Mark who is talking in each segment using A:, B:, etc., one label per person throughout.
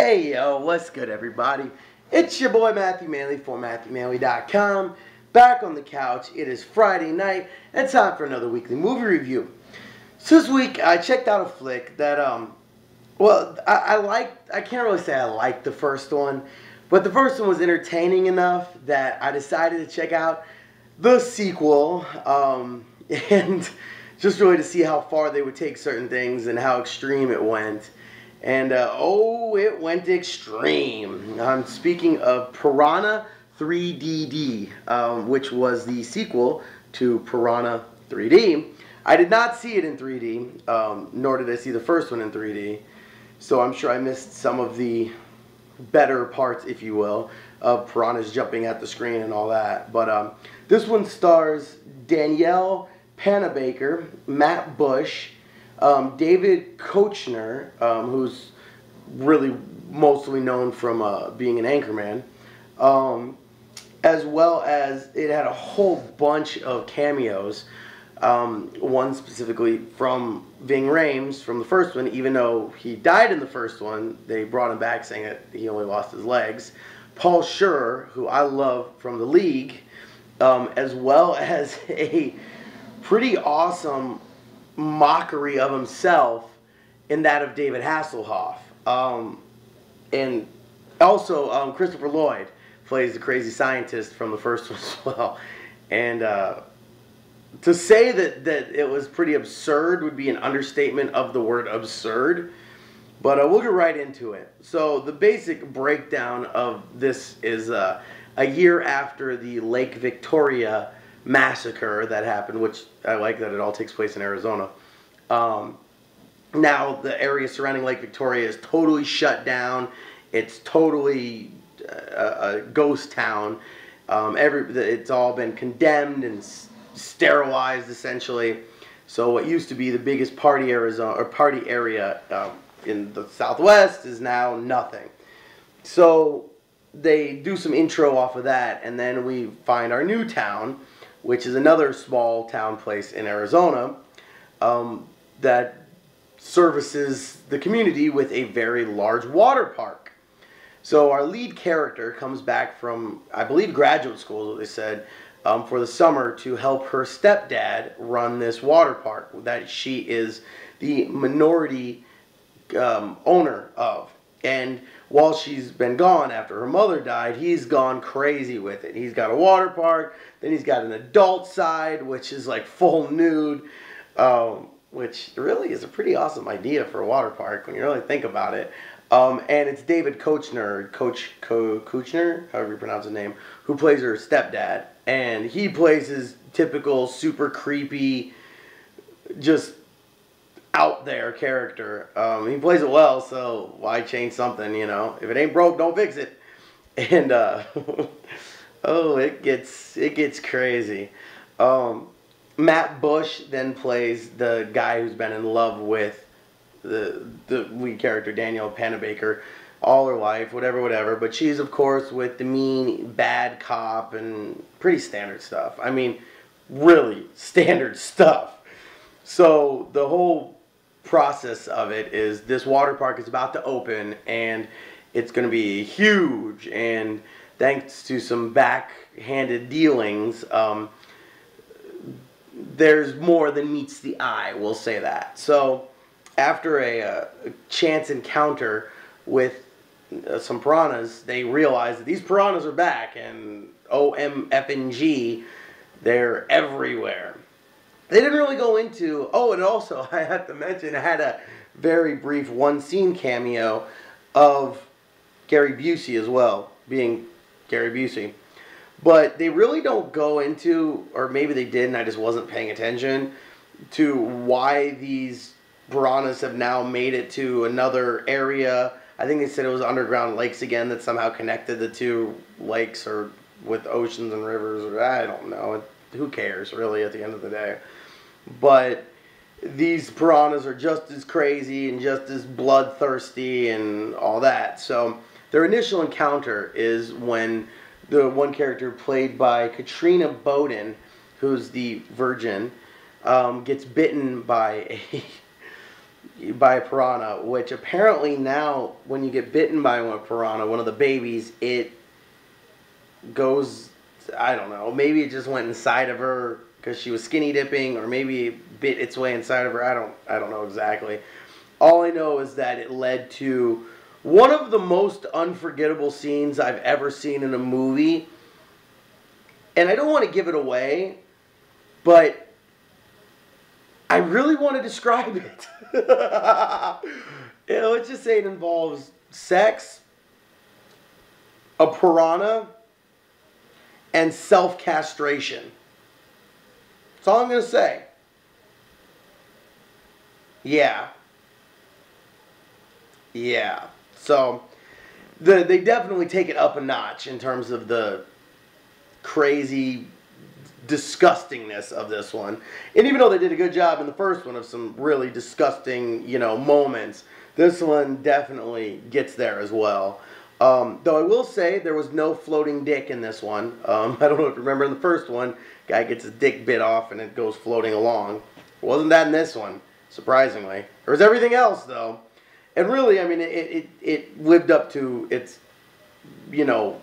A: Hey yo, what's good everybody? It's your boy Matthew Manley for MatthewManley.com. Back on the couch. It is Friday night and time for another weekly movie review. So this week I checked out a flick that I liked. I can't really say I liked the first one, but the first one was entertaining enough that I decided to check out the sequel and just really to see how far they would take certain things and how extreme it went. And it went extreme. I'm speaking of Piranha 3DD, which was the sequel to Piranha 3D. I did not see it in 3D, nor did I see the first one in 3D. So I'm sure I missed some of the better parts, if you will, of piranhas jumping at the screen and all that. But this one stars Danielle Panabaker, Matt Bush, David Koechner, who's really mostly known from being an anchorman, as well as it had a whole bunch of cameos, one specifically from Ving Rhames from the first one. Even though he died in the first one, they brought him back saying that he only lost his legs. Paul Scheer, who I love from The League, as well as a pretty awesome mockery of himself in that of David Hasselhoff. And also Christopher Lloyd plays the crazy scientist from the first one as well. And to say that it was pretty absurd would be an understatement of the word absurd. But we'll get right into it. So the basic breakdown of this is a year after the Lake Victoria massacre that happened, which I like that it all takes place in Arizona. Now the area surrounding Lake Victoria is totally shut down. It's totally a ghost town. It's all been condemned and sterilized essentially. So what used to be the biggest party area in the Southwest is now nothing. So they do some intro off of that, and then we find our new town, which is another small town place in Arizona that services the community with a very large water park. So our lead character comes back from, I believe, graduate school, is what they said, for the summer to help her stepdad run this water park that she is the minority owner of. And while she's been gone after her mother died, he's gone crazy with it. He's got a water park, then he's got an adult side, which is like full nude, which really is a pretty awesome idea for a water park when you really think about it. And it's David Koechner, Koechner, however you pronounce his name, who plays her stepdad. And he plays his typical super creepy, just out there character. He plays it well, so why change something, you know? If it ain't broke, don't fix it. And oh, it gets crazy. Matt Bush then plays the guy who's been in love with the lead character Danielle Panabaker all her life, whatever. But she's of course with the mean bad cop and pretty standard stuff. I mean, really standard stuff. So the whole process of it is this water park is about to open and it's going to be huge, and thanks to some backhanded dealings, there's more than meets the eye, we'll say that. So after a chance encounter with some piranhas, they realize that these piranhas are back, and OMFNG, they're everywhere. They didn't really go into, oh, and also I have to mention, I had a very brief one-scene cameo of Gary Busey as well, being Gary Busey. But they really don't go into, or maybe they did and I just wasn't paying attention, to why these piranhas have now made it to another area. I think they said it was underground lakes again that somehow connected the two lakes, or with oceans and rivers, or I don't know. Who cares, really, at the end of the day. But these piranhas are just as crazy and just as bloodthirsty and all that. So their initial encounter is when the one character played by Katrina Bowden, who's the virgin, gets bitten by by a piranha, which apparently now when you get bitten by a piranha, one of the babies, it goes, I don't know, maybe it just went inside of her because she was skinny dipping, or maybe it bit its way inside of her. I don't know exactly. All I know is that it led to one of the most unforgettable scenes I've ever seen in a movie. And I don't want to give it away, but I really want to describe it. Let's just say it involves sex, a piranha, and self-castration. That's all I'm going to say. Yeah. Yeah. So, they definitely take it up a notch in terms of the crazy disgustingness of this one. And even though they did a good job in the first one of some really disgusting, you know, moments, this one definitely gets there as well. Though I will say there was no floating dick in this one. I don't know if you remember in the first one, guy gets his dick bit off and it goes floating along. It wasn't that in this one, surprisingly. There was everything else, though. And really, I mean, it lived up to its, you know,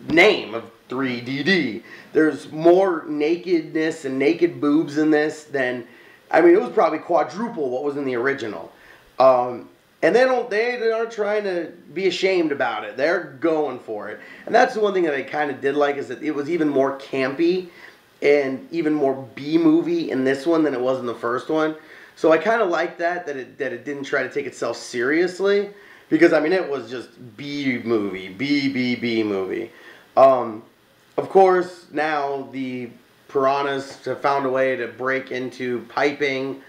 A: name of 3DD. There's more nakedness and naked boobs in this than, I mean, it was probably quadruple what was in the original. And they aren't trying to be ashamed about it. They're going for it. And that's the one thing that I kind of did like, is that it was even more campy and even more B-movie in this one than it was in the first one. So I kind of like that it didn't try to take itself seriously, because I mean it was just B-movie, B movie. Of course, now the piranhas have found a way to break into piping,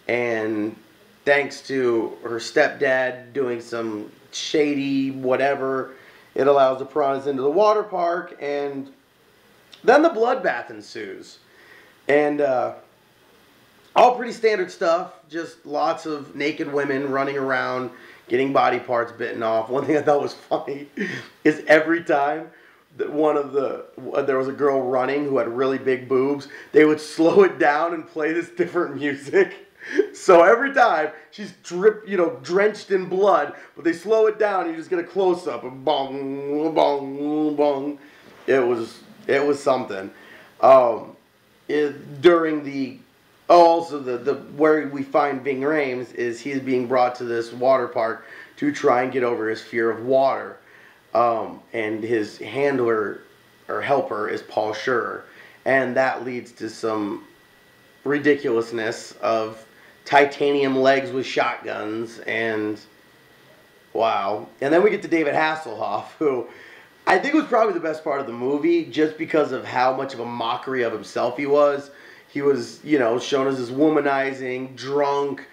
A: and thanks to her stepdad doing some shady whatever, it allows the piranhas into the water park, and then the bloodbath ensues. And all pretty standard stuff, just lots of naked women running around, getting body parts bitten off. One thing I thought was funny is every time that there was a girl running who had really big boobs, they would slow it down and play this different music. So every time she's drenched in blood, but they slow it down and you just get a close up and bong, bong, bong. It was something. During the also the where we find Ving Rhames is he's being brought to this water park to try and get over his fear of water. And his handler or helper is Paul Scheer, and that leads to some ridiculousness of titanium legs with shotguns, and wow. And then we get to David Hasselhoff, who I think was probably the best part of the movie, just because of how much of a mockery of himself he was. He was, you know, shown as this womanizing, drunk,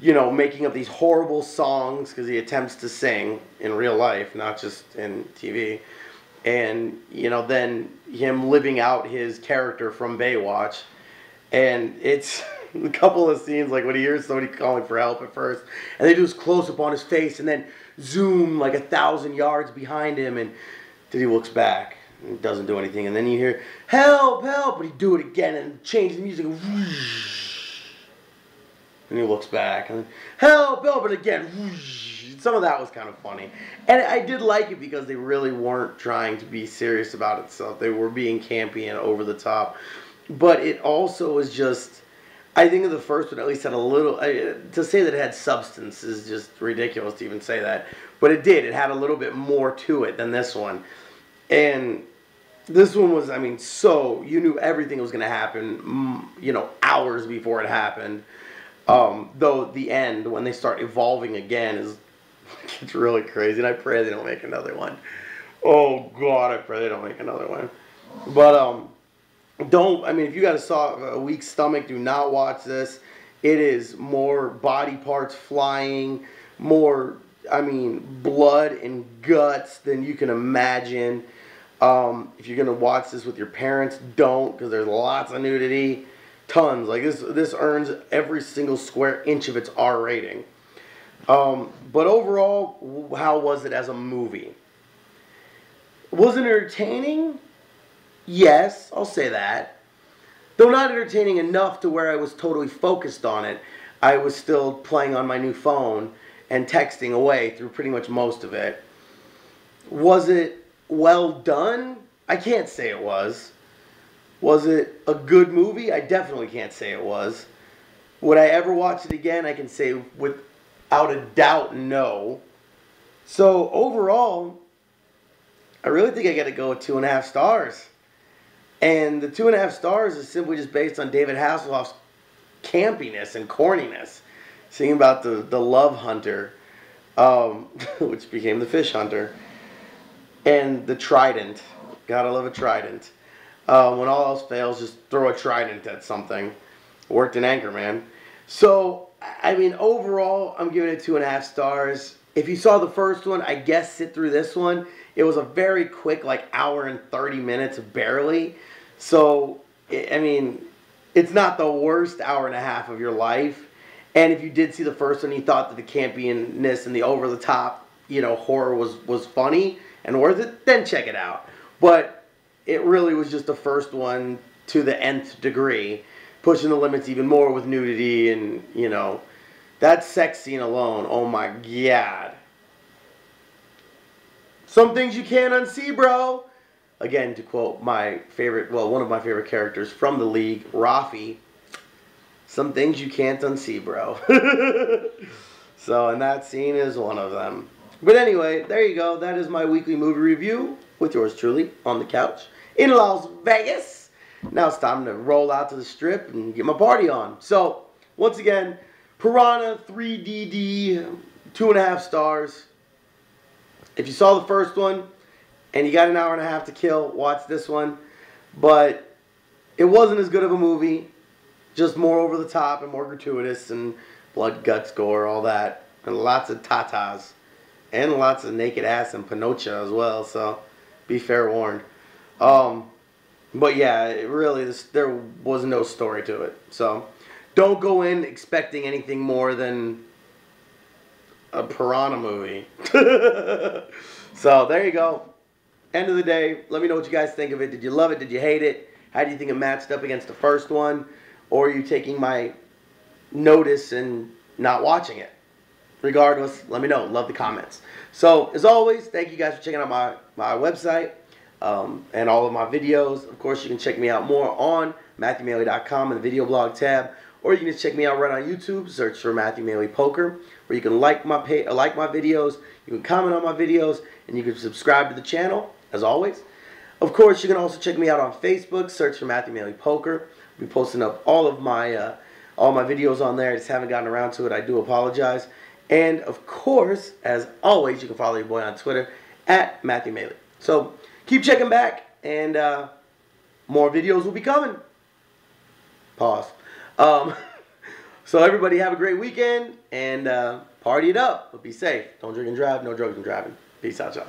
A: you know, making up these horrible songs because he attempts to sing in real life, not just in TV. And, you know, then him living out his character from Baywatch. And it's a couple of scenes, like when he hears somebody calling for help at first, and they do this close-up on his face, and then zoom like 1,000 yards behind him, and then he looks back. It doesn't do anything, and then you hear help, help, but he do it again and change the music, and he looks back and help, help, and again. Some of that was kind of funny, and I did like it because they really weren't trying to be serious about it. So they were being campy and over the top, but it also was just, I think the first one at least had a little, to say that it had substance is just ridiculous to even say that, but it did. It had a little bit more to it than this one. And this one was, I mean, so you knew everything was going to happen, you know, hours before it happened. Though the end, when they start evolving again, it's really crazy. And I pray they don't make another one. Oh, God, I pray they don't make another one. But, I mean, if you got a weak stomach, do not watch this. It is more body parts flying, more, I mean, blood and guts than you can imagine. If you're going to watch this with your parents, don't, because there's lots of nudity. Tons. Like, this earns every single square inch of its R rating. But overall, how was it as a movie? Was it entertaining? Yes, I'll say that. Though not entertaining enough to where I was totally focused on it. I was still playing on my new phone and texting away through pretty much most of it. Was it well done? I can't say it was. Was it a good movie? I definitely can't say it was. Would I ever watch it again? I can say without a doubt no. So overall, I really think I got to go with 2.5 stars. And the 2.5 stars is simply just based on David Hasselhoff's campiness and corniness. Singing about the love hunter, which became the fish hunter. And the trident. Gotta love a trident. When all else fails, just throw a trident at something. Worked in Anchorman. So, I mean, overall, I'm giving it 2.5 stars. If you saw the first one, I guess sit through this one. It was a very quick, like, hour and 30 minutes, barely. So, I mean, it's not the worst hour and a half of your life. And if you did see the first one, you thought that the campiness and the over-the-top, you know, horror was funny and worth it, then check it out. But it really was just the first one to the nth degree, pushing the limits even more with nudity and, you know, that sex scene alone, oh my god. Some things you can't unsee, bro. Again, to quote my favorite, well, one of my favorite characters from the League, Rafi, some things you can't unsee, bro. So, and that scene is one of them. But anyway, there you go. That is my weekly movie review with yours truly on the couch in Las Vegas. Now it's time to roll out to the strip and get my party on. So, once again, Piranha 3DD, 2.5 stars. If you saw the first one and you got an hour and a half to kill, watch this one. But it wasn't as good of a movie. Just more over the top and more gratuitous and blood, guts, gore, all that. And lots of tatas. And lots of naked ass and Pinocha as well. So, be fair warned. But yeah, really, there was no story to it. So, don't go in expecting anything more than a piranha movie. So, there you go. End of the day, let me know what you guys think of it. Did you love it? Did you hate it? How do you think it matched up against the first one? Or are you taking my notice and not watching it? Regardless, let me know. Love the comments. So, as always, thank you guys for checking out my website and all of my videos. Of course, you can check me out more on MatthewMaley.com in the video blog tab. Or you can just check me out right on YouTube. Search for Matthew Maley Poker. Where you can like my videos, you can comment on my videos, and you can subscribe to the channel, as always. Of course, you can also check me out on Facebook. Search for Matthew Maley Poker. I'll be posting up all my videos on there. I just haven't gotten around to it. I do apologize. And, of course, as always, you can follow your boy on Twitter at Matthew Maley. So, keep checking back, and more videos will be coming. Pause. So, everybody have a great weekend, and party it up. But be safe. Don't drink and drive. No drugs and driving. Peace out, y'all.